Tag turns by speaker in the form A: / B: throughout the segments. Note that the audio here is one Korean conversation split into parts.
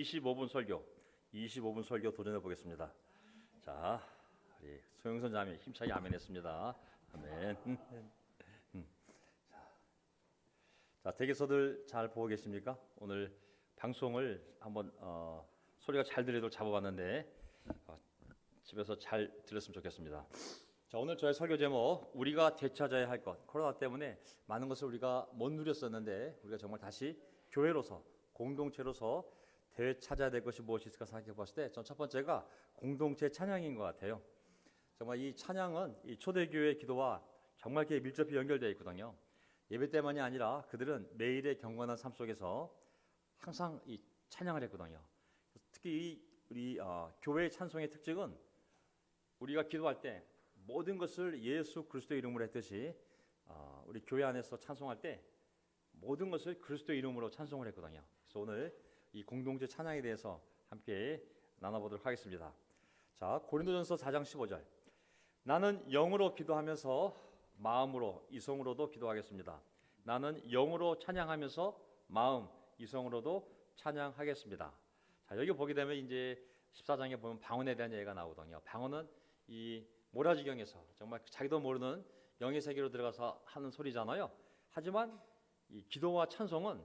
A: 25분 설교, 25분 설교 도전해 보겠습니다. 자, 우리 소영선 자매 힘차게 아멘했습니다. 아멘. 자, 댁에서들 잘 보고 계십니까? 오늘 방송을 한번 소리가 잘 들려도 잡아봤는데 집에서 잘 들었으면 좋겠습니다. 자, 오늘 저의 설교 제목, 우리가 되찾아야 할 것. 코로나 때문에 많은 것을 우리가 못 누렸었는데 우리가 정말 다시 교회로서, 공동체로서 되찾아야 될 것이 무엇이 있을까 생각해 봤을 때 전 첫 번째가 공동체 찬양인 것 같아요. 정말 이 찬양은 이 초대교회 기도와 정말 이렇게 밀접히 연결되어 있거든요. 예배 때만이 아니라 그들은 매일의 경건한 삶 속에서 항상 이 찬양을 했거든요. 특히 우리 교회의 찬송의 특징은 우리가 기도할 때 모든 것을 예수 그리스도의 이름으로 했듯이 우리 교회 안에서 찬송할 때 모든 것을 그리스도의 이름으로 찬송을 했거든요. 그래서 오늘 이 공동체 찬양에 대해서 함께 나눠보도록 하겠습니다. 자, 고린도전서 4장 15절. 나는 영으로 기도하면서 마음으로 이성으로도 기도하겠습니다. 나는 영으로 찬양하면서 마음 이성으로도 찬양하겠습니다. 자, 여기 보게 되면 이제 14장에 보면 방언에 대한 얘기가 나오거든요. 방언은 이 모라지경에서 정말 자기도 모르는 영의 세계로 들어가서 하는 소리잖아요. 하지만 이 기도와 찬송은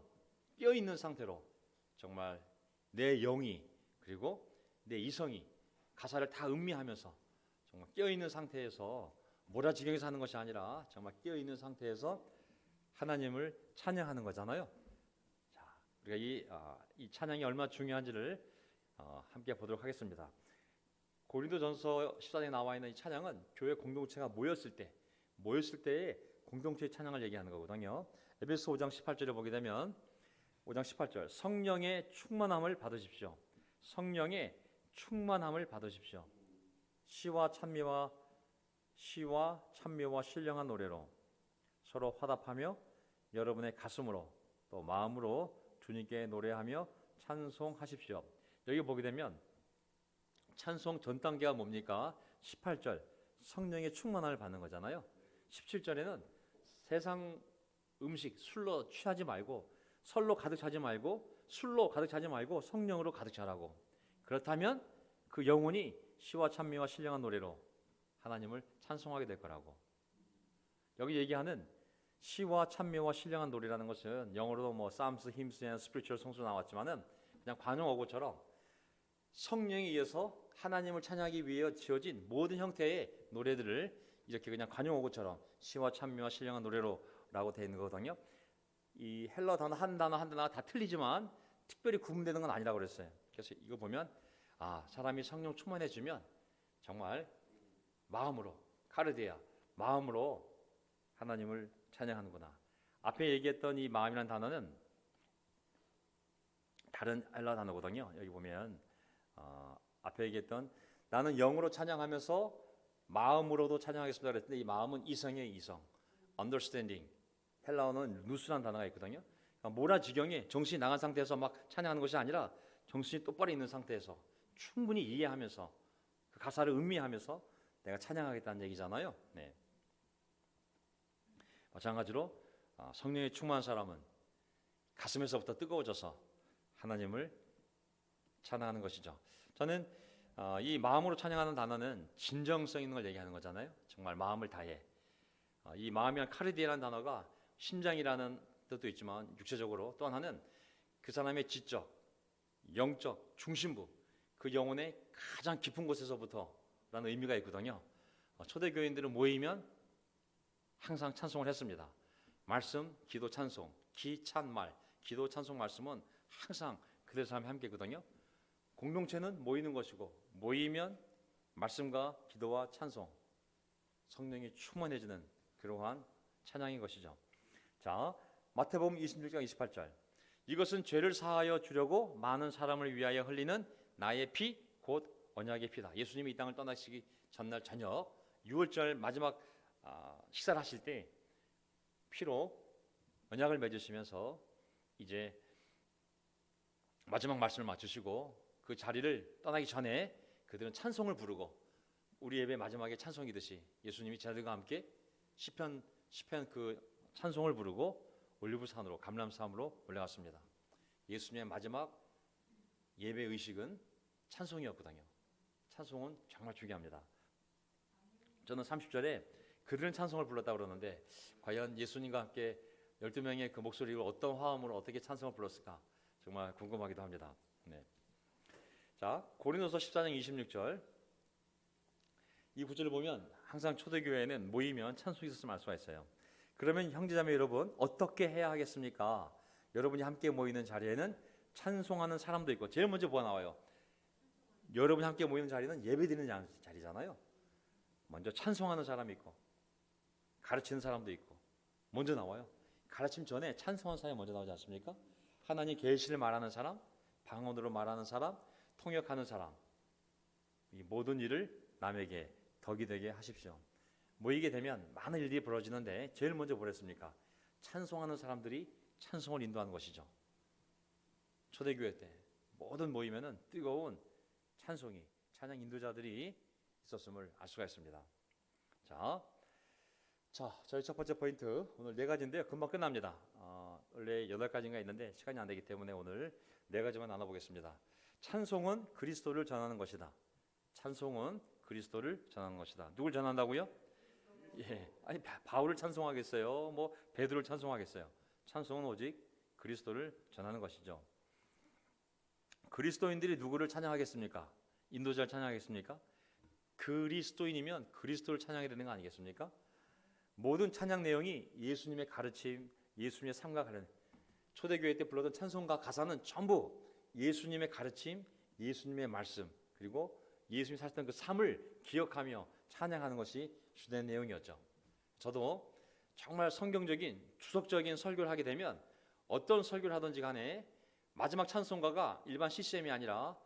A: 깨어 있는 상태로 정말 내 영이 그리고 내 이성이 가사를 다 음미하면서 정말 깨어 있는 상태에서 모라지경에서 하는 것이 아니라 정말 깨어 있는 상태에서 하나님을 찬양하는 거잖아요. 자, 우리가 이 찬양이 얼마나 중요한지를 함께 보도록 하겠습니다. 고린도전서 14장에 나와 있는 이 찬양은 교회 공동체가 모였을 때의 공동체의 찬양을 얘기하는 거거든요. 에베소 5장 18절에 보게 되면 5장 18절 성령의 충만함을 받으십시오. 성령의 충만함을 받으십시오. 시와 찬미와 신령한 노래로 서로 화답하며 여러분의 가슴으로 또 마음으로 주님께 노래하며 찬송하십시오. 여기 보게 되면 찬송 전 단계가 뭡니까? 18절 성령의 충만함을 받는 거잖아요. 17절에는 세상 음식 술로 취하지 말고 설로 가득 차지 말고 술로 가득 차지 말고 성령으로 가득 차라고. 그렇다면 그 영혼이 시와 찬미와 신령한 노래로 하나님을 찬송하게 될 거라고. 여기 얘기하는 시와 찬미와 신령한 노래라는 것은 영어로도 뭐 Psalms, Hymns, and Spiritual Songs 나왔지만은 그냥 관용어구처럼 성령에 의해서 하나님을 찬양하기 위해 지어진 모든 형태의 노래들을 이렇게 그냥 관용어구처럼 시와 찬미와 신령한 노래로라고 되어 있는 거거든요. 이 헬러 단어 한 단어 한 단어가 다 틀리지만 특별히 구분되는 건 아니라고 그랬어요. 그래서 이거 보면 사람이 성령 충만해지면 정말 마음으로 카르디아 마음으로 하나님을 찬양하는구나. 앞에 얘기했던 이 마음이라는 단어는 다른 헬라 단어거든요. 여기 보면 앞에 얘기했던 나는 영으로 찬양하면서 마음으로도 찬양하겠습니다 그랬는데 이 마음은 이성의 이성, understanding. 헬라어는 누스라는 단어가 있거든요. 그러니까 모라지경에 정신이 나간 상태에서 막 찬양하는 것이 아니라 정신이 똑바로 있는 상태에서 충분히 이해하면서 그 가사를 음미하면서 내가 찬양하겠다는 얘기잖아요. 네. 마찬가지로 성령에 충만한 사람은 가슴에서부터 뜨거워져서 하나님을 찬양하는 것이죠. 저는 이 마음으로 찬양하는 단어는 진정성 있는 걸 얘기하는 거잖아요. 정말 마음을 다해. 이 마음이란 카르디아라는 단어가 심장이라는 뜻도 있지만 육체적으로 또 하나는 그 사람의 지적, 영적 중심부, 그 영혼의 가장 깊은 곳에서부터라는 의미가 있거든요. 초대교인들은 모이면 항상 찬송을 했습니다. 말씀, 기도, 찬송, 기찬말, 기도, 찬송, 말씀은 항상 그들 삶에 함께거든요. 공동체는 모이는 것이고 모이면 말씀과 기도와 찬송, 성령이 충만해지는 그러한 찬양인 것이죠. 자, 마태복음 26장 28절 이것은 죄를 사하여 주려고 많은 사람을 위하여 흘리는 나의 피 곧 언약의 피다. 예수님이 이 땅을 떠나시기 전날 저녁 6월절 마지막 식사를 하실 때 피로 언약을 맺으시면서 이제 마지막 말씀을 마치시고 그 자리를 떠나기 전에 그들은 찬송을 부르고 우리 예배 마지막에 찬송이듯이 예수님이 제자들과 함께 시편 그 찬송을 부르고 올리브산으로 감람산으로 올라갔습니다. 예수님의 마지막 예배 의식은 찬송이었거든요. 찬송은 정말 중요합니다. 저는 30절에 그들은 찬송을 불렀다고 그러는데 과연 예수님과 함께 12명의 그 목소리로 어떤 화음으로 어떻게 찬송을 불렀을까 정말 궁금하기도 합니다. 네. 자, 고린도서 14장 26절 이 구절을 보면 항상 초대교회에는 모이면 찬송이 있었음을 알 수가 있어요. 그러면 형제자매 여러분 어떻게 해야 하겠습니까? 여러분이 함께 모이는 자리에는 찬송하는 사람도 있고 제일 먼저 뭐가 나와요? 여러분이 함께 모이는 자리는 예배드리는 자리잖아요. 먼저 찬송하는 사람이 있고 가르치는 사람도 있고 먼저 나와요. 가르침 전에 찬송하는 사람이 먼저 나오지 않습니까? 하나님 계시를 말하는 사람, 방언으로 말하는 사람, 통역하는 사람, 이 모든 일을 남에게 덕이 되게 하십시오. 모이게 되면 많은 일들이 벌어지는데 제일 먼저 뭐랬습니까? 찬송하는 사람들이 찬송을 인도하는 것이죠. 초대교회 때 모든 모임에는 뜨거운 찬송이 찬양 인도자들이 있었음을 알 수가 있습니다. 자, 저희 첫 번째 포인트 오늘 4가지인데요. 금방 끝납니다. 원래 8가지가 있는데 시간이 안 되기 때문에 오늘 4가지만 나눠보겠습니다. 찬송은 그리스도를 전하는 것이다. 찬송은 그리스도를 전하는 것이다. 누굴 전한다고요? 예, 아니 바울을 찬송하겠어요? 뭐 베드로를 찬송하겠어요? 찬송은 오직 그리스도를 전하는 것이죠. 그리스도인들이 누구를 찬양하겠습니까? 인도자를 찬양하겠습니까? 그리스도인이면 그리스도를 찬양해야 되는 거 아니겠습니까? 모든 찬양 내용이 예수님의 가르침, 예수님의 삶과 관련. 초대교회 때 불렀던 찬송가 가사는 전부 예수님의 가르침, 예수님의 말씀, 그리고 예수님이 사셨던 그 삶을 기억하며 찬양하는 것이 주된 내용이었죠. 저도 정말 성경적인 주석적인 설교를 하게 되면 어떤 설교를 하든지 간에 마지막 찬송가가 일반 CCM이 아니라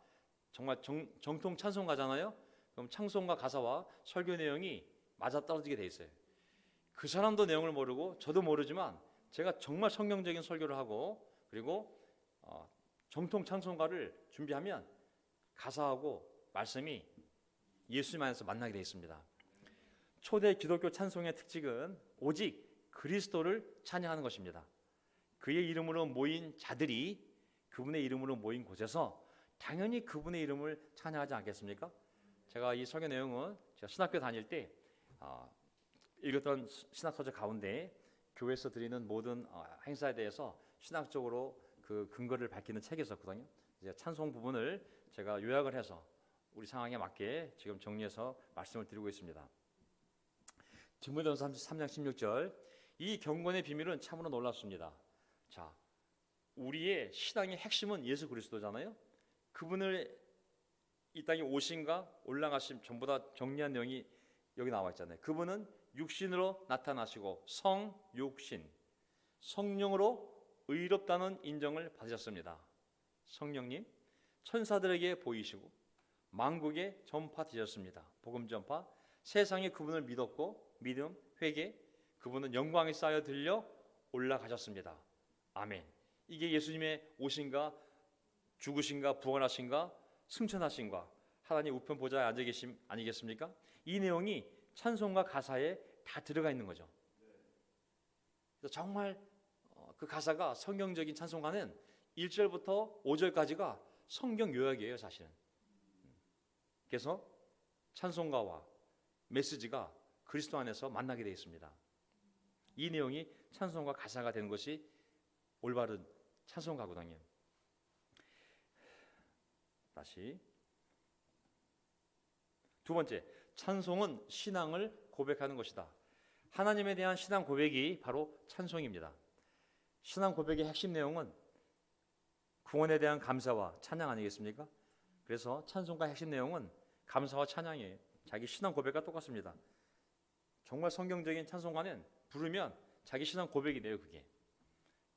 A: 정말 정통 찬송가잖아요. 그럼 찬송가 가사와 설교 내용이 맞아떨어지게 돼 있어요. 그 사람도 내용을 모르고 저도 모르지만 제가 정말 성경적인 설교를 하고 그리고 정통 찬송가를 준비하면 가사하고 말씀이 예수님 안에서 만나게 되어 있습니다. 초대 기독교 찬송의 특징은 오직 그리스도를 찬양하는 것입니다. 그의 이름으로 모인 자들이 그분의 이름으로 모인 곳에서 당연히 그분의 이름을 찬양하지 않겠습니까? 제가 이 설교 내용은 제가 신학교 다닐 때 읽었던 신학서적 가운데 교회에서 드리는 모든 행사에 대해서 신학적으로 그 근거를 밝히는 책이 있었거든요. 이제 찬송 부분을 제가 요약을 해서 우리 상황에 맞게 지금 정리해서 말씀을 드리고 있습니다. 디모데전서 3장 16절 이 경건의 비밀은 참으로 놀랍습니다. 자, 우리의 신앙의 핵심은 예수 그리스도잖아요. 그분을 이 땅에 오심과 올라가심 전부 다 정리한 내용이 여기 나와 있잖아요. 그분은 육신으로 나타나시고 성육신, 성령으로 의롭다는 인정을 받으셨습니다. 성령님, 천사들에게 보이시고 만국에 전파되셨습니다. 복음 전파, 세상에 그분을 믿었고 믿음, 회개, 그분은 영광에 쌓여 들려 올라가셨습니다. 아멘. 이게 예수님의 오신과 죽으신과 부활하신과 승천하신과 하나님 우편 보좌에 앉아 계심 아니겠습니까? 이 내용이 찬송가 가사에 다 들어가 있는 거죠. 그래서 정말 그 가사가 성경적인 찬송가는 1절부터 5절까지가 성경 요약이에요, 사실은. 그래서 찬송가와 메시지가 그리스도 안에서 만나게 되어 있습니다. 이 내용이 찬송가 가사가 되는 것이 올바른 찬송가거든요. 다시 두 번째, 찬송은 신앙을 고백하는 것이다. 하나님에 대한 신앙 고백이 바로 찬송입니다. 신앙 고백의 핵심 내용은 구원에 대한 감사와 찬양 아니겠습니까? 그래서 찬송가 핵심 내용은 감사와 찬양이에요. 자기 신앙 고백과 똑같습니다. 정말 성경적인 찬송가는 부르면 자기 신앙 고백이 돼요. 그게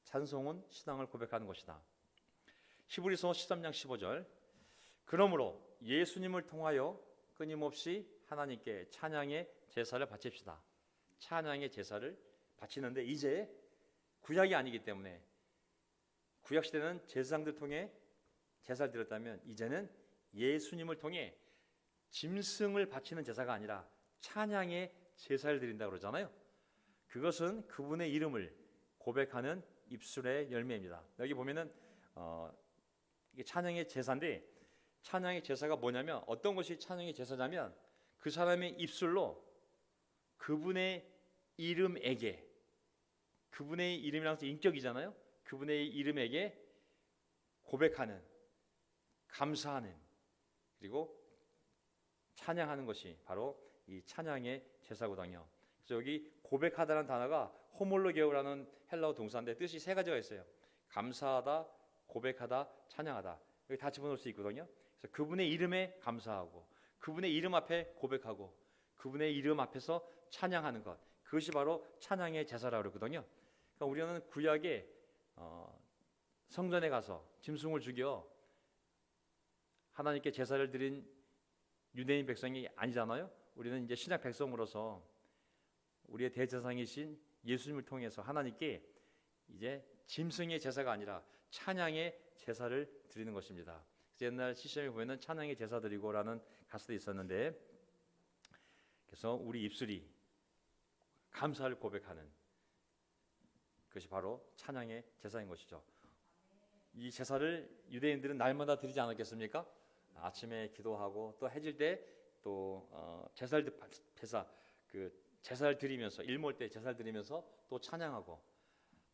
A: 찬송은 신앙을 고백하는 것이다. 히브리서 13장 15절 그러므로 예수님을 통하여 끊임없이 하나님께 찬양의 제사를 바칩시다. 찬양의 제사를 바치는데 이제 구약이 아니기 때문에 구약 시대는 제사장들 통해 제사를 드렸다면 이제는 예수님을 통해 짐승을 바치는 제사가 아니라 찬양의 제사를 드린다고 그러잖아요. 그것은 그분의 이름을 고백하는 입술의 열매입니다. 여기 보면은 이게 찬양의 제사인데 찬양의 제사가 뭐냐면 어떤 것이 찬양의 제사냐면 그 사람의 입술로 그분의 이름에게 그분의 이름이라는 것은 인격이잖아요. 그분의 이름에게 고백하는 감사하는 그리고 찬양하는 것이 바로 이 찬양의 제사거든요. 그래서 여기 고백하다는 단어가 호몰로게오라는 헬라어 동사인데 뜻이 세 가지가 있어요. 감사하다, 고백하다, 찬양하다. 여기 다 집어넣을 수 있거든요. 그래서 그분의 이름에 감사하고 그분의 이름 앞에 고백하고 그분의 이름 앞에서 찬양하는 것. 그것이 바로 찬양의 제사라고 그러거든요. 그러니까 우리는 구약에 성전에 가서 짐승을 죽여 하나님께 제사를 드린 유대인 백성이 아니잖아요. 우리는 이제 신약 백성으로서 우리의 대제사장이신 예수님을 통해서 하나님께 이제 짐승의 제사가 아니라 찬양의 제사를 드리는 것입니다. 그래서 옛날 CCM 보면은 찬양의 제사 드리고라는 가사도 있었는데, 그래서 우리 입술이 감사를 고백하는 그것이 바로 찬양의 제사인 것이죠. 이 제사를 유대인들은 날마다 드리지 않았겠습니까? 아침에 기도하고 또 해질 때 또 제사를 드리면서 일몰 때 제사를 드리면서 또 찬양하고,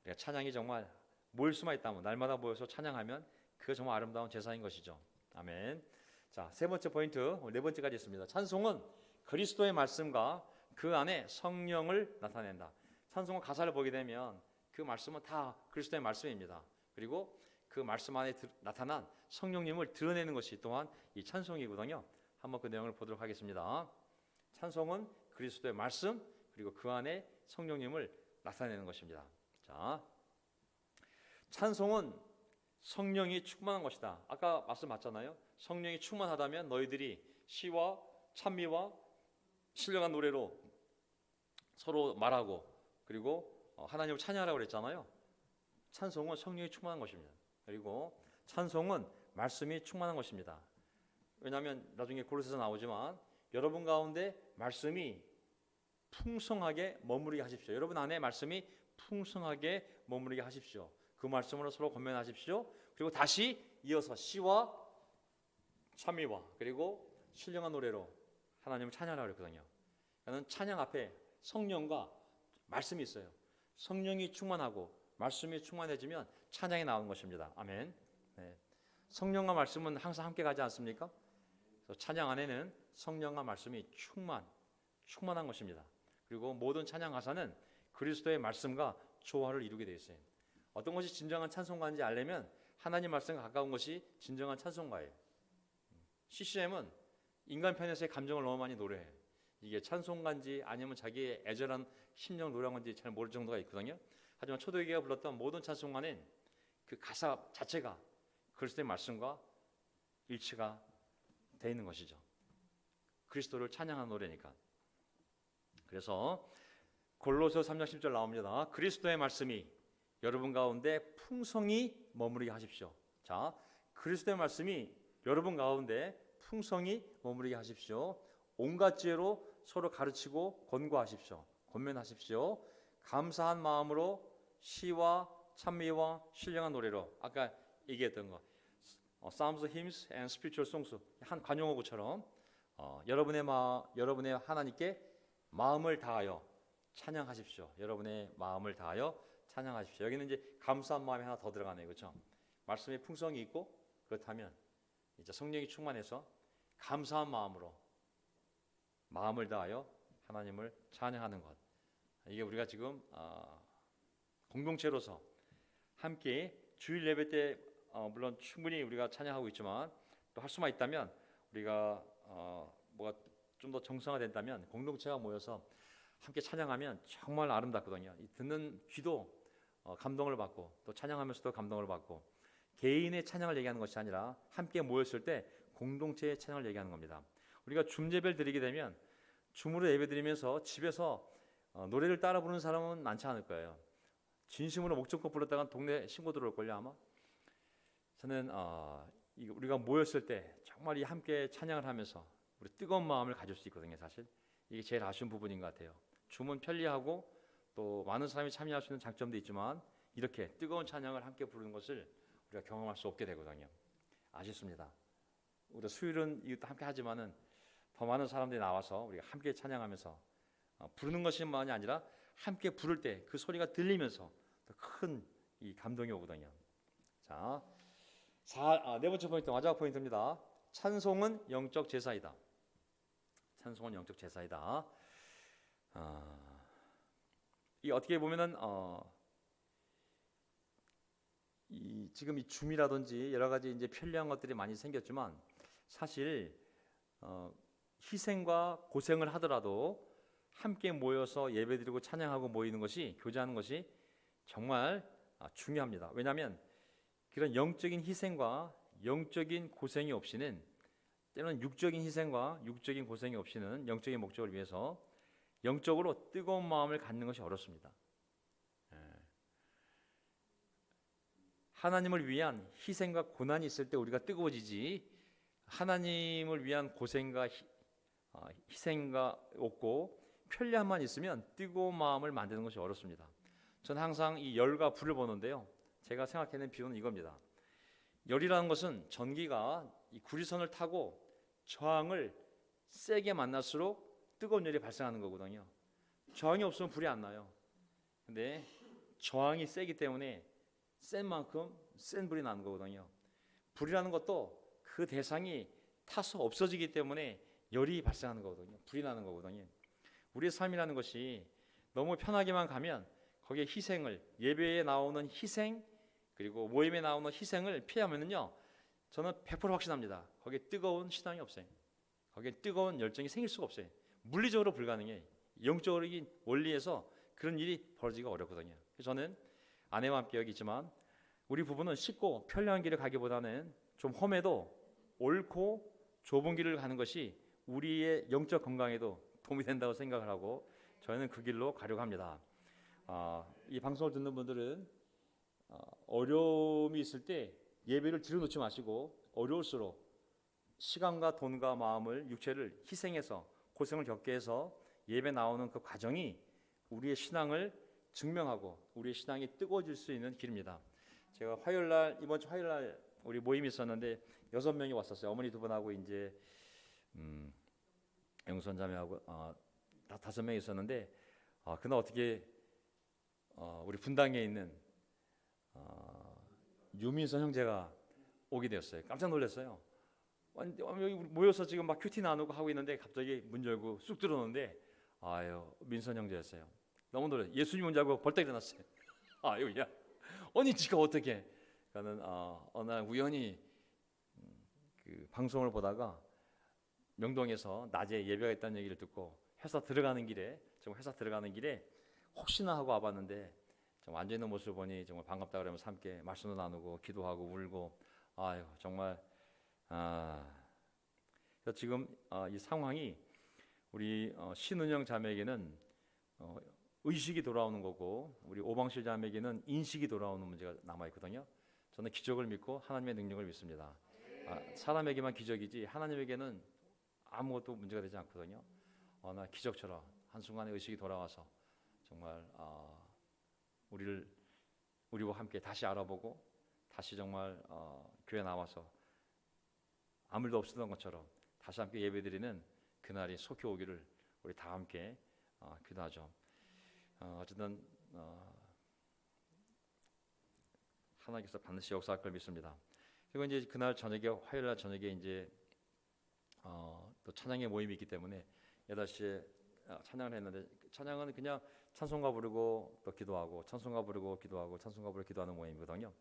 A: 그러니까 찬양이 정말 모일 수만 있다면 날마다 모여서 찬양하면 그거 정말 아름다운 제사인 것이죠. 아멘. 자, 세 번째 포인트, 네 번째까지 있습니다. 찬송은 그리스도의 말씀과 그 안에 성령을 나타낸다. 찬송은 가사를 보게 되면 그 말씀은 다 그리스도의 말씀입니다. 그리고 그 말씀 안에 나타난 성령님을 드러내는 것이 또한 이 찬송이거든요. 한번 그 내용을 보도록 하겠습니다. 찬송은 그리스도의 말씀 그리고 그 안에 성령님을 나타내는 것입니다. 자, 찬송은 성령이 충만한 것이다. 아까 말씀하셨잖아요. 성령이 충만하다면 너희들이 시와 찬미와 신령한 노래로 서로 말하고 그리고 하나님을 찬양하라고 그랬잖아요. 찬송은 성령이 충만한 것입니다. 그리고 찬송은 말씀이 충만한 것입니다. 왜냐하면 나중에 고린도서에서 나오지만 여러분 가운데 말씀이 풍성하게 머무르게 하십시오. 여러분 안에 말씀이 풍성하게 머무르게 하십시오. 그 말씀으로 서로 권면하십시오. 그리고 다시 이어서 시와 찬미와 그리고 신령한 노래로 하나님을 찬양하라고 그랬거든요. 저는 찬양 앞에 성령과 말씀이 있어요. 성령이 충만하고 말씀이 충만해지면 찬양이 나오는 것입니다. 아멘. 네. 성령과 말씀은 항상 함께 가지 않습니까? 그래서 찬양 안에는 성령과 말씀이 충만한 것입니다. 그리고 모든 찬양 가사는 그리스도의 말씀과 조화를 이루게 되어 있어요. 어떤 것이 진정한 찬송가인지 알려면 하나님 말씀과 가까운 것이 진정한 찬송가예요. CCM은 인간 편에서의 감정을 너무 많이 노래해요. 이게 찬송가인지 아니면 자기의 애절한 심령 노래한 건지 잘 모를 정도가 있거든요. 하지만 초대교회가 불렀던 모든 찬송가는 그 가사 자체가 그리스도의 말씀과 일치가 되어 있는 것이죠. 그리스도를 찬양하는 노래니까. 그래서 골로새 3장 10절 나옵니다. 그리스도의 말씀이 여러분 가운데 풍성히 머무르게 하십시오. 자, 그리스도의 말씀이 여러분 가운데 풍성히 머무르게 하십시오. 온갖 지혜로 서로 가르치고 권고하십시오. 권면하십시오. 감사한 마음으로 시와 찬미와 신령한 노래로, 아까 얘기했던 거 Psalms, Hymns and Spiritual Songs, 한 관용어구처럼 여러분의 하나님께 마음을 다하여 찬양하십시오. 여러분의 마음을 다하여 찬양하십시오. 여기는 이제 감사한 마음이 하나 더 들어가네요. 그렇죠? 말씀의 풍성이 있고 그렇다면 이제 성령이 충만해서 감사한 마음으로 마음을 다하여 하나님을 찬양하는 것. 이게 우리가 지금 공동체로서 함께 주일 예배 때 물론 충분히 우리가 찬양하고 있지만 또 할 수만 있다면 우리가 뭐가 좀 더 정상화된다면 공동체가 모여서 함께 찬양하면 정말 아름답거든요. 듣는 귀도 감동을 받고 또 찬양하면서도 감동을 받고, 개인의 찬양을 얘기하는 것이 아니라 함께 모였을 때 공동체의 찬양을 얘기하는 겁니다. 우리가 줌 예배를 드리게 되면 줌으로 예배 드리면서 집에서 노래를 따라 부르는 사람은 많지 않을 거예요. 진심으로 목청껏 불렀다간 동네 신고 들어올걸요 아마. 저는 우리가 모였을 때 정말 이 함께 찬양을 하면서 우리 뜨거운 마음을 가질 수 있거든요. 사실 이게 제일 아쉬운 부분인 것 같아요. 줌은 편리하고 또 많은 사람이 참여할 수 있는 장점도 있지만 이렇게 뜨거운 찬양을 함께 부르는 것을 우리가 경험할 수 없게 되거든요. 아쉽습니다. 우리 수요일은 이것도 함께 하지만은 더 많은 사람들이 나와서 우리가 함께 찬양하면서 부르는 것뿐만이 아니라 함께 부를 때 그 소리가 들리면서 더 큰 이 감동이 오거든요. 자, 네 번째 포인트, 마지막 포인트입니다. 찬송은 영적 제사이다. 찬송은 영적 제사이다. 이 어떻게 보면은 지금 이 줌이라든지 여러 가지 이제 편리한 것들이 많이 생겼지만 사실 희생과 고생을 하더라도 함께 모여서 예배드리고 찬양하고 모이는 것이, 교제하는 것이 정말 중요합니다. 왜냐하면 그런 영적인 희생과 영적인 고생이 없이는, 때로는 육적인 희생과 육적인 고생이 없이는 영적인 목적을 위해서 영적으로 뜨거운 마음을 갖는 것이 어렵습니다. 하나님을 위한 희생과 고난이 있을 때 우리가 뜨거워지지, 하나님을 위한 고생과 희생과 없고 편리함만 있으면 뜨거운 마음을 만드는 것이 어렵습니다. 저는 항상 이 열과 불을 보는데요, 제가 생각해낸 비유는 이겁니다. 열이라는 것은 전기가 이 구리선을 타고 저항을 세게 만날수록 뜨거운 열이 발생하는 거거든요. 저항이 없으면 불이 안 나요. 근데 저항이 세기 때문에 센 만큼 센 불이 나는 거거든요. 불이라는 것도 그 대상이 타서 없어지기 때문에 열이 발생하는 거거든요. 불이 나는 거거든요. 우리의 삶이라는 것이 너무 편하게만 가면 거기에 희생을, 예배에 나오는 희생, 그리고 모임에 나오는 희생을 피하면은요, 저는 100% 확신합니다. 거기에 뜨거운 신앙이 없어요. 거기에 뜨거운 열정이 생길 수가 없어요. 물리적으로 불가능해. 영적인 원리에서 그런 일이 벌어지기가 어렵거든요. 그래서 저는 아내와 함께 여기 있지만 우리 부부는 쉽고 편리한 길을 가기보다는 좀 험해도 옳고 좁은 길을 가는 것이 우리의 영적 건강에도 도움이 된다고 생각을 하고 저희는 그 길로 가려고 합니다. 이 방송을 듣는 분들은 어려움이 있을 때 예배를 들여놓지 마시고, 어려울수록 시간과 돈과 마음을, 육체를 희생해서 고생을 겪게 해서 예배 나오는 그 과정이 우리의 신앙을 증명하고 우리의 신앙이 뜨거워질 수 있는 길입니다. 제가 이번 주 화요일 날 우리 모임이 있었는데 6명이 왔었어요. 어머니 2분하고 이제 영선 자매하고 다 5명이 있었는데 그날 어떻게 우리 분당에 있는 유민선 형제가 오게 되었어요. 깜짝 놀랐어요. 여기 모여서 지금 막 큐티 나누고 하고 있는데 갑자기 문 열고 쑥 들어오는데 민선 형제였어요. 너무 놀랐어요. 예수님 온 줄 알고 벌떡 일어났어요. 여기야. 아니 지가 어떻게? 그러니까는 어느 날 우연히 그 방송을 보다가 명동에서 낮에 예배가 있다는 얘기를 듣고 회사 들어가는 길에 혹시나 하고 와봤는데 좀 앉아 있는 모습을 보니 정말 반갑다 그러면서 함께 말씀도 나누고 기도하고 울고 정말 지금 이 상황이 우리 신은영 자매에게는 의식이 돌아오는 거고 우리 오방실 자매에게는 인식이 돌아오는 문제가 남아 있거든요. 저는 기적을 믿고 하나님의 능력을 믿습니다. 사람에게만 기적이지 하나님에게는 아무것도 문제가 되지 않거든요. 나 기적처럼 한순간에 의식이 돌아와서 정말 우리와 함께 다시 알아보고 다시 정말 교회 나와서 아무 일도 없었던 것처럼 다시 함께 예배드리는 그날이 속히 오기를 우리 다 함께 기도하죠. 어쨌든 하나님께서 반드시 역사할 걸 믿습니다. 그리고 이제 그날 저녁에 화요일 날 저녁에 이제 또 찬양의 모임이 있기 때문에 8시에 찬양을 했는데 찬양은 그냥 찬송가 부르고 또 기도하고 찬송가 부르고 기도하고 찬송가 부르고 기도하는 모임이거든요.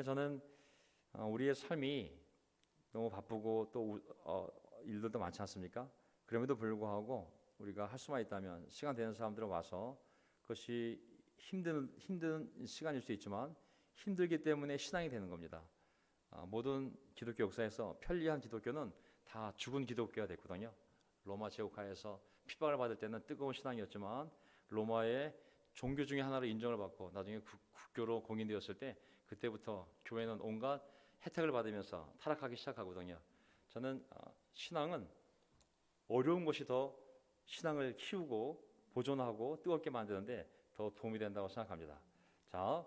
A: 저는 우리의 삶이 너무 바쁘고 또 일들도 많지 않습니까? 그럼에도 불구하고 우리가 할 수만 있다면 시간 되는 사람들은 와서, 그것이 힘든 시간일 수 있지만 힘들기 때문에 신앙이 되는 겁니다. 모든 기독교 역사에서 편리한 기독교는 다 죽은 기독교가 됐거든요. 로마 제국하에서 핍박을 받을 때는 뜨거운 신앙이었지만 로마의 종교 중에 하나로 인정을 받고 나중에 국교로 공인되었을 때 그때부터 교회는 온갖 혜택을 받으면서 타락하기 시작하거든요. 저는 신앙은 어려운 것이 더 신앙을 키우고 보존하고 뜨겁게 만드는데 더 도움이 된다고 생각합니다. 자,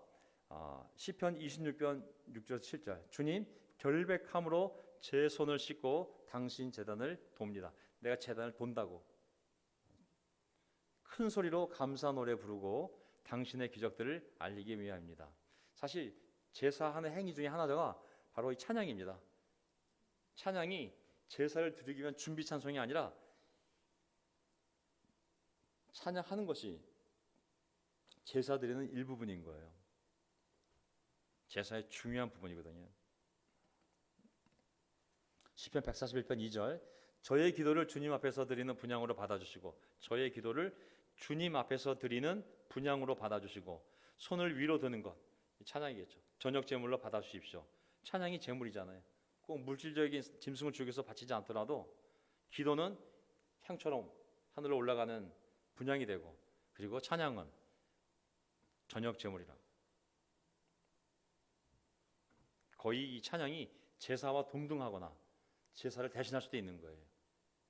A: 시편 26편 6절 7절 주님 결백함으로 제 손을 씻고 당신 제단을 돕니다. 내가 제단을 돈다고 큰 소리로 감사 노래 부르고 당신의 기적들을 알리기 위함입니다. 사실 제사하는 행위 중에 하나가 바로 이 찬양입니다. 찬양이 제사를 드리기 위한 준비 찬송이 아니라 찬양하는 것이 제사 드리는 일부분인 거예요. 제사의 중요한 부분이거든요. 시편 141편 2절 저의 기도를 주님 앞에서 드리는 분향으로 받아주시고 저의 기도를 주님 앞에서 드리는 분향으로 받아주시고 손을 위로 드는 것 찬양이겠죠. 저녁 제물로 받아주십시오. 찬양이 제물이잖아요. 꼭 물질적인 짐승을 죽여서 바치지 않더라도 기도는 향처럼 하늘로 올라가는 분향이 되고 그리고 찬양은 저녁 제물이라 거의 이 찬양이 제사와 동등하거나 제사를 대신할 수도 있는 거예요.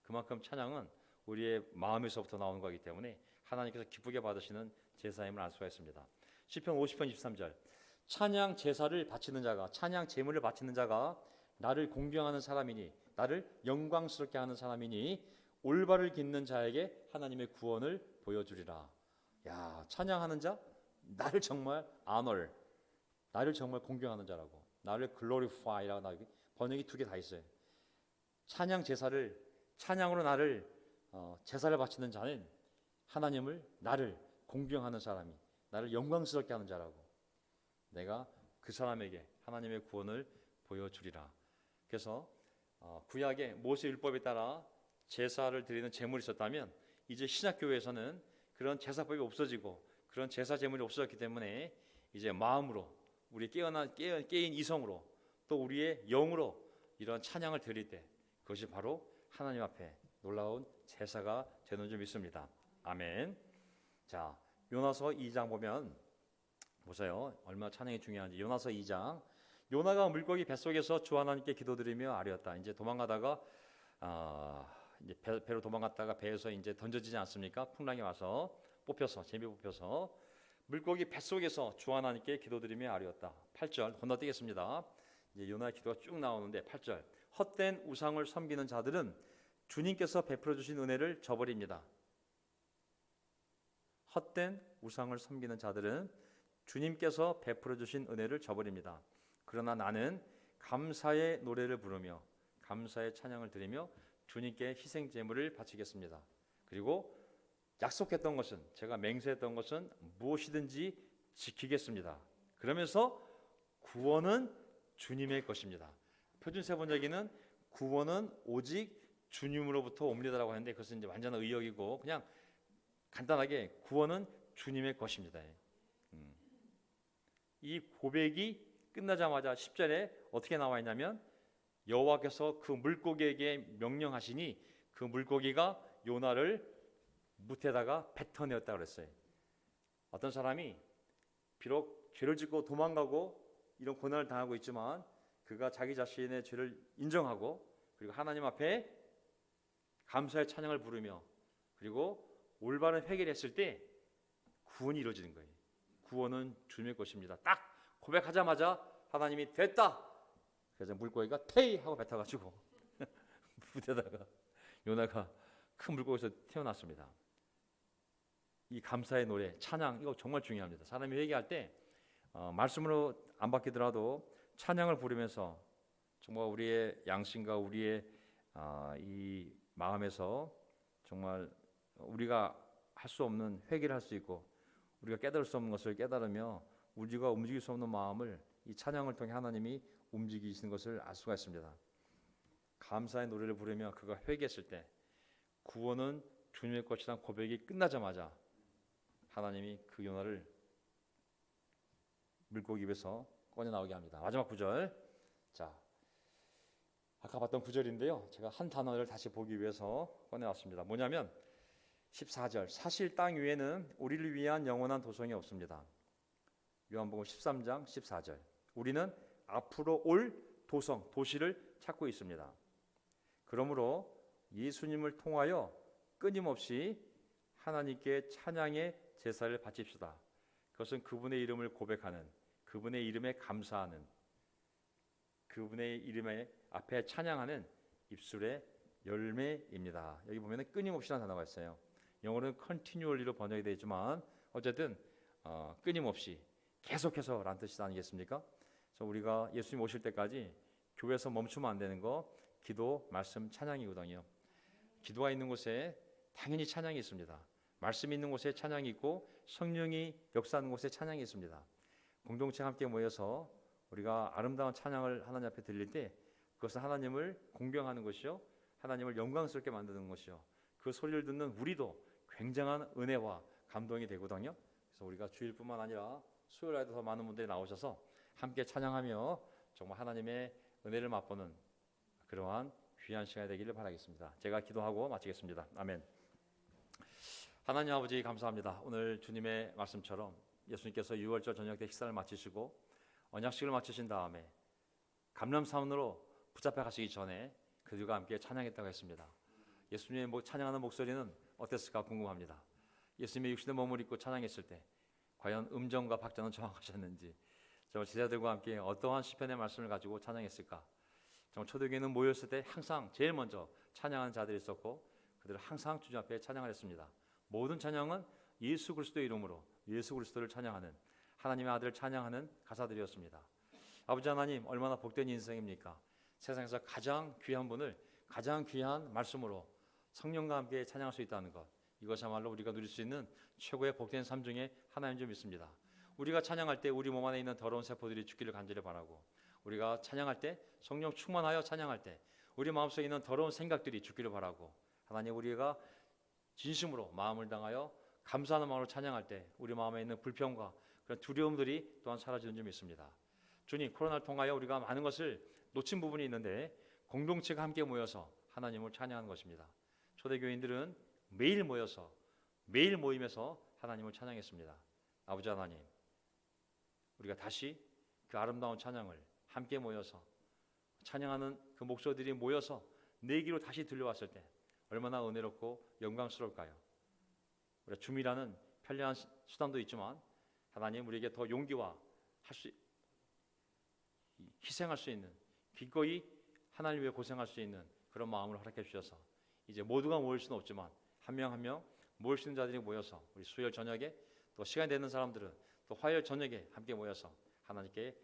A: 그만큼 찬양은 우리의 마음에서부터 나오는 거기 때문에 하나님께서 기쁘게 받으시는 제사임을 알 수가 있습니다. 시편 50편 23절 찬양 제사를 바치는 자가 찬양 제물을 바치는 자가 나를 공경하는 사람이니 나를 영광스럽게 하는 사람이니 올바를 깃는 자에게 하나님의 구원을 보여주리라. 야, 찬양하는 자 나를 정말 honor 나를 정말 공경하는 자라고 나를 glorify라고 번역이 두 개 다 있어요. 찬양 제사를 찬양으로 나를 제사를 바치는 자는 하나님을 나를 공경하는 사람이 나를 영광스럽게 하는 자라고 내가 그 사람에게 하나님의 구원을 보여주리라. 그래서 구약의 모세 율법에 따라 제사를 드리는 제물이 있었다면 이제 신약교회에서는 그런 제사법이 없어지고 그런 제사 제물이 없어졌기 때문에 이제 마음으로 우리 깨인 이성으로 또 우리의 영으로 이런 찬양을 드릴 때 그것이 바로 하나님 앞에 놀라운 제사가 되는 줄 믿습니다. 아멘. 자, 요나서 2장 보면 보세요. 얼마나 찬양이 중요한지. 요나서 2장. 요나가 물고기 뱃속에서 주 하나님께 기도드리며 아뢰었다. 이제 도망가다가 이제 배로 도망갔다가 배에서 이제 던져지지 않습니까? 풍랑이 와서 제비 뽑혀서 물고기 뱃속에서 주 하나님께 기도드리며 아뢰었다. 8절 건너뛰겠습니다. 이제 요나의 기도가 쭉 나오는데 8절 헛된 우상을 섬기는 자들은 주님께서 베풀어 주신 은혜를 저버립니다. 헛된 우상을 섬기는 자들은 주님께서 베풀어 주신 은혜를 저버립니다. 그러나 나는 감사의 노래를 부르며 감사의 찬양을 드리며 주님께 희생 제물을 바치겠습니다. 그리고 약속했던 것은 제가 맹세했던 것은 무엇이든지 지키겠습니다. 그러면서 구원은 주님의 것입니다. 표준세 번역에는 구원은 오직 주님으로부터 옵니다라고 하는데 그것은 이제 완전한 의역이고 그냥 간단하게 구원은 주님의 것입니다. 이 고백이 끝나자마자 10절에 어떻게 나와 있냐면 여호와께서 그 물고기에게 명령하시니 그 물고기가 요나를 뭇에다가 뱉어내었다고 그랬어요. 어떤 사람이 비록 죄를 짓고 도망가고 이런 고난을 당하고 있지만 그가 자기 자신의 죄를 인정하고 그리고 하나님 앞에 감사의 찬양을 부르며 그리고 올바른 회개를 했을 때 구원이 이루어지는 거예요. 구원은 주님의 것입니다. 딱 고백하자마자 하나님이 됐다. 그래서 물고기가 테이 하고 뱉어가지고 무대다가 요나가 큰 물고기에서 태어났습니다. 이 감사의 노래, 찬양 이거 정말 중요합니다. 사람이 회개할 때 말씀으로 안 바뀌더라도 찬양을 부르면서 정말 우리의 양심과 우리의 이 마음에서 정말 우리가 할 수 없는 회개를 할 수 있고 우리가 깨달을 수 없는 것을 깨달으며 우리가 움직일 수 없는 마음을 이 찬양을 통해 하나님이 움직이시는 것을 알 수가 있습니다. 감사의 노래를 부르며 그가 회개했을 때 구원은 주님의 것이라는 고백이 끝나자마자 하나님이 그 요나를 물고기 입에서 꺼내 나오게 합니다. 마지막 구절. 자, 아까 봤던 구절인데요. 제가 한 단어를 다시 보기 위해서 꺼내 왔습니다. 뭐냐면 14절. 사실 땅 위에는 우리를 위한 영원한 도성이 없습니다. 요한복음 13장 14절. 우리는 앞으로 올 도성, 도시를 찾고 있습니다. 그러므로 예수님을 통하여 끊임없이 하나님께 찬양의 제사를 바칩시다. 그것은 그분의 이름을 고백하는, 그분의 이름에 감사하는, 그분의 이름에 앞에 찬양하는 입술의 열매입니다. 여기 보면은 끊임없이라는 단어가 있어요. 영어로는 continually로 번역이 되어 있지만 어쨌든 끊임없이 계속해서라는 뜻이 아니겠습니까? 그래서 우리가 예수님 오실 때까지 교회에서 멈추면 안 되는 거 기도, 말씀, 찬양이거든요. 기도가 있는 곳에 당연히 찬양이 있습니다. 말씀이 있는 곳에 찬양이 있고 성령이 역사하는 곳에 찬양이 있습니다. 공동체 함께 모여서 우리가 아름다운 찬양을 하나님 앞에 드릴 때 그것은 하나님을 공경하는 것이요, 하나님을 영광스럽게 만드는 것이요, 그 소리를 듣는 우리도 굉장한 은혜와 감동이 되거든요. 그래서 우리가 주일뿐만 아니라 수요일에도 더 많은 분들이 나오셔서 함께 찬양하며 정말 하나님의 은혜를 맛보는 그러한 귀한 시간이 되기를 바라겠습니다. 제가 기도하고 마치겠습니다. 아멘. 하나님 아버지 감사합니다. 오늘 주님의 말씀처럼 예수님께서 유월절 저녁 때 식사를 마치시고 언약식을 마치신 다음에 감람산으로 붙잡혀 가시기 전에 그들과 함께 찬양했다고 했습니다. 예수님의 찬양하는 목소리는 어땠을까 궁금합니다. 예수님의 육신의 몸을 입고 찬양했을 때 과연 음정과 박자는 정확하셨는지, 정말 제자들과 함께 어떠한 시편의 말씀을 가지고 찬양했을까. 정말 초대교회는 모였을 때 항상 제일 먼저 찬양하는 자들이 있었고 그들은 항상 주님 앞에 찬양을 했습니다. 모든 찬양은 예수 그리스도의 이름으로 예수 그리스도를 찬양하는, 하나님의 아들을 찬양하는 가사들이었습니다. 아버지 하나님, 얼마나 복된 인생입니까? 세상에서 가장 귀한 분을 가장 귀한 말씀으로 성령과 함께 찬양할 수 있다는 것, 이것이야말로 우리가 누릴 수 있는 최고의 복된 삶 중에 하나인 줄 믿습니다. 우리가 찬양할 때 우리 몸 안에 있는 더러운 세포들이 죽기를 간절히 바라고, 우리가 찬양할 때 성령 충만하여 찬양할 때 우리 마음속에 있는 더러운 생각들이 죽기를 바라고, 하나님 우리가 진심으로 마음을 당하여 감사하는 마음으로 찬양할 때 우리 마음에 있는 불평과 그런 두려움들이 또한 사라지는 줄 믿습니다. 주님, 코로나를 통하여 우리가 많은 것을 놓친 부분이 있는데 공동체가 함께 모여서 하나님을 찬양하는 것입니다. 초대교인들은 매일 모여서 매일 모임에서 하나님을 찬양했습니다. 아버지 하나님, 우리가 다시 그 아름다운 찬양을 함께 모여서 찬양하는 그 목소리들이 모여서 내 귀로 다시 들려왔을 때 얼마나 은혜롭고 영광스러울까요? 우리가 줌이라는 편리한 수단도 있지만 하나님 우리에게 더 용기와 희생할 수 있는, 기꺼이 하나님 위해 고생할 수 있는 그런 마음을 허락해 주셔서 이제 모두가 모일 수는 없지만 한 명 한 명 모일 수 있는 자들이 모여서 우리 수요일 저녁에 또 시간이 되는 사람들은 또 화요일 저녁에 함께 모여서 하나님께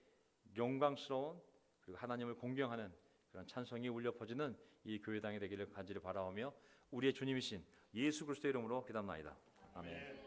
A: 영광스러운 그리고 하나님을 공경하는 그런 찬송이 울려 퍼지는 이 교회당이 되기를 간절히 바라오며 우리의 주님이신 예수 그리스도의 이름으로 기도합나이다. 아멘.